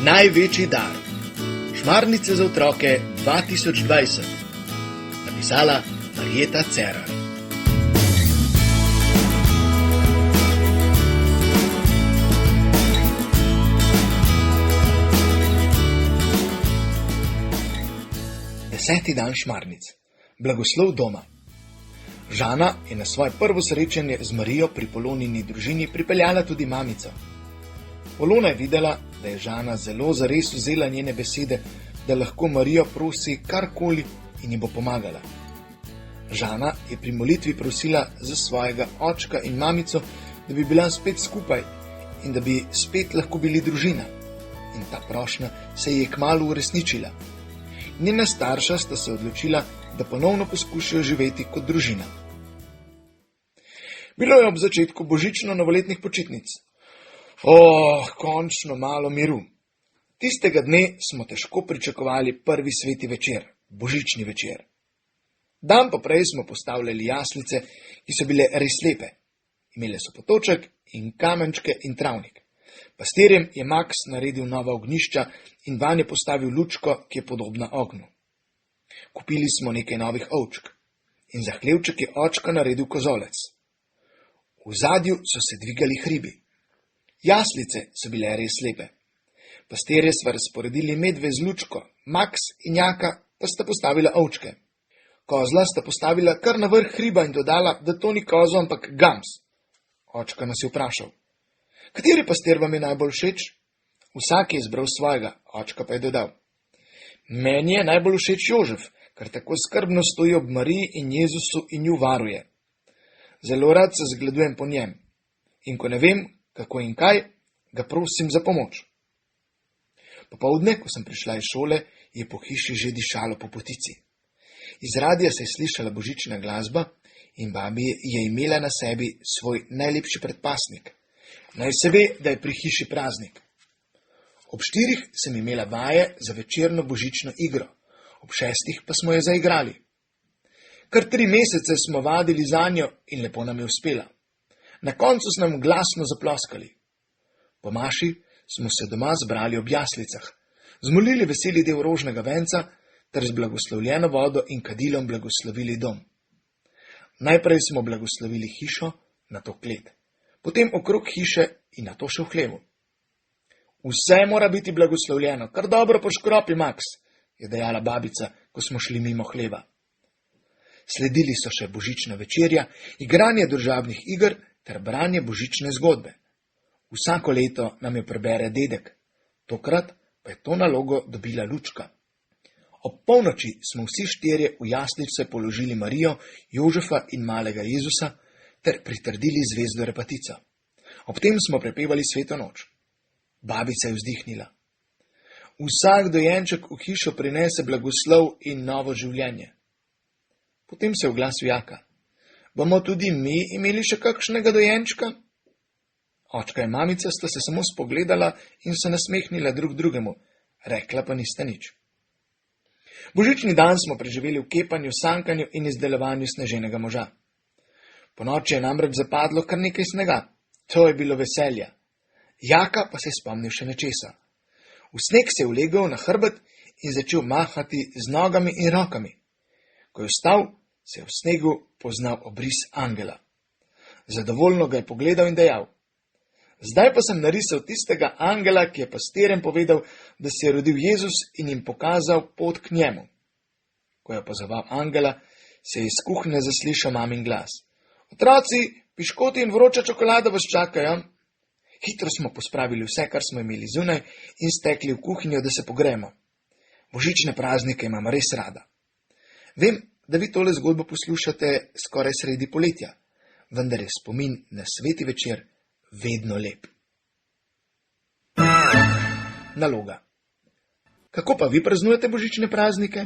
Največji dar. Šmarnice za otroke 2020. Napisala Marjeta Cerar. Deseti dan šmarnic. Blagoslov doma. Žana je na svoje prvo srečanje z Marijo pri Polonini družini pripeljala tudi mamico. Polona je videla, da je Žana zelo zares vzela njene besede, da lahko Marijo prosi karkoli in ji bo pomagala. Žana je pri molitvi prosila za svojega očka in mamico, da bi bila spet skupaj in da bi spet lahko bili družina. In ta prošnja se je kmalu uresničila. Njena starša sta se odločila, da ponovno poskušajo živeti kot družina. Bilo je ob začetku božično-novoletnih počitnic. Končno malo miru. Tistega dne smo težko pričakovali prvi sveti večer, božični večer. Dan poprej smo postavljali jaslice, ki so bile res lepe. Imele so potoček in kamenčke in travnik. Pastirjem je Max naredil nova ognjišča in vanje postavil lučko, ki je podobna ognju. Kupili smo nekaj novih ovčk in za hlevček je očka naredil kozolec. V zadju so se dvigali hribi. Jaslice so bile res lepe. Pastirje sva razporedili medve z lučko, Max in Jaka pa sta postavila ovčke. Kozla sta postavila kar na vrh hriba in dodala, da to ni kozo, ampak gams. Očka nas je vprašal: kateri pastir vam je najbolj všeč? Vsak je izbral svojega, očka pa je dodal: meni je najbolj všeč Jožef, ker tako skrbno stoji ob Mariji in Jezusu in ju varuje. Zelo rad se zgledujem po njem in ko ne vem, kako in kaj, ga prosim za pomoč. Popoldne, ko sem prišla iz šole, je po hiši že dišalo po potici. Iz radija se je slišala božična glasba in babi je imela na sebi svoj najlepši predpasnik. Naj se ve, da je pri hiši praznik. Ob 4 sem imela vaje za večerno božično igro, ob 6 pa smo jo zaigrali. Kar 3 mesece smo vadili zanjo in lepo nam je uspela. Na koncu so nam glasno zaploskali. Po maši smo se doma zbrali ob jaslicah, zmolili veseli del rožnega venca ter z blagoslovljeno vodo in kadilom blagoslovili dom. Najprej smo blagoslovili hišo, nato klet, potem okrog hiše in nato še v hlevu. Vse mora biti blagoslovljeno, kar dobro poškropi, Max, je dejala babica, ko smo šli mimo hleva. Sledili so še božična večerja, igranje družabnih iger ter branje božične zgodbe. Vsako leto nam jo prebere dedek, tokrat pa je to nalogo dobila Lučka. Ob polnoči smo vsi 4 v jaslice položili Marijo, Jožefa in malega Jezusa ter pritrdili zvezdo repatico. Ob tem smo prepevali sveto noč. Babica je vzdihnila. Vsak dojenček v hišo prinese blagoslov in novo življenje. Potem se je oglasil Jaka. Bomo tudi mi imeli še kakšnega dojenčka? Očka in mamica sta se samo spogledala in se nasmehnila drug drugemu, rekla pa nista nič. Božični dan smo preživeli v kepanju, sankanju in izdelovanju sneženega moža. Ponoči je namreč zapadlo kar nekaj snega. To je bilo veselja. Jaka pa se je spomnil še nečesa. V sneg se je ulegel na hrbet in začel mahati z nogami in rokami. Ko je vstal, se je v snegu poznal obris angela. Zadovoljno ga je pogledal in dejal: zdaj pa sem narisal tistega angela, ki je pastirjem povedal, da se je rodil Jezus in jim pokazal pot k njemu. Ko je opazoval angela, se je iz kuhinje zaslišal mamin glas: otroci, piškoti in vroča čokolada vas čakajo. Hitro smo pospravili vse, kar smo imeli zunaj in stekli v kuhinjo, da se pogremo. Božične praznike imam res rada. Vem, da vi tole zgodbo poslušate skoraj sredi poletja, vendar je spomin na sveti večer vedno lep. Naloga. Kako pa vi praznujete božične praznike?